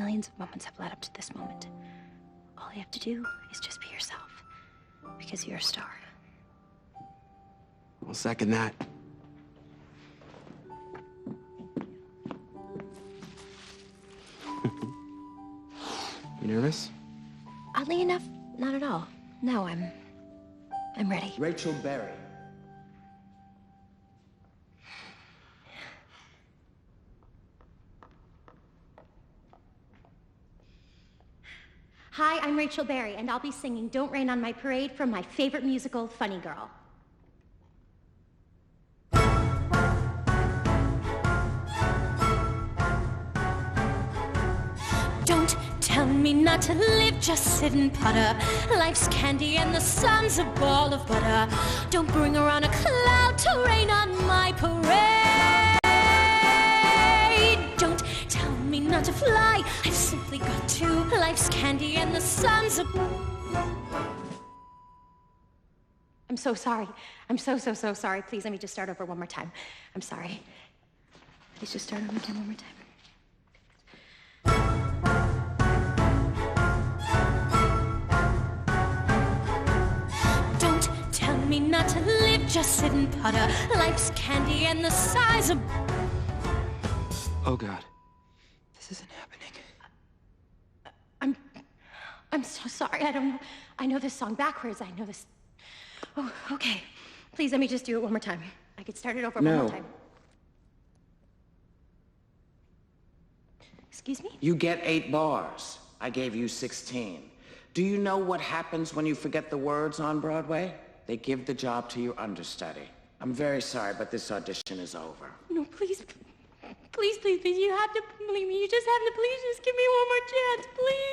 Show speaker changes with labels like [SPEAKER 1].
[SPEAKER 1] millions of moments have led up to this moment. All you have to do is just be yourself, because you're a star.
[SPEAKER 2] I'll second that. You nervous?
[SPEAKER 1] Oddly enough, not at all. No, I'm ready.
[SPEAKER 3] Rachel Berry.
[SPEAKER 4] Hi, I'm Rachel Berry, and I'll be singing Don't Rain on My Parade from my favorite musical, Funny Girl. Don't tell me not to live, just sit and putter. Life's candy and the sun's a ball of butter. Don't bring around a cloud to rain on my parade. Don't tell me not to fly, I've simply got to. Life's candy and the sun's a... I'm so sorry. I'm so sorry. Please, let me just start over one more time. I'm sorry. Please just start over one more time. Don't tell me not to live, just sit and putter. Life's candy and the size of...
[SPEAKER 2] Oh, God. This isn't happening.
[SPEAKER 4] I'm so sorry. I know this song backwards. I know this... Oh, okay. Please, let me just do it one more time. I could start it over one more time. Excuse me?
[SPEAKER 3] You get 8 bars. I gave you 16. Do you know what happens when you forget the words on Broadway? They give the job to your understudy. I'm very sorry, but this audition is over.
[SPEAKER 4] No, please. Please, you have to believe me. You just have to please just give me one more chance, please.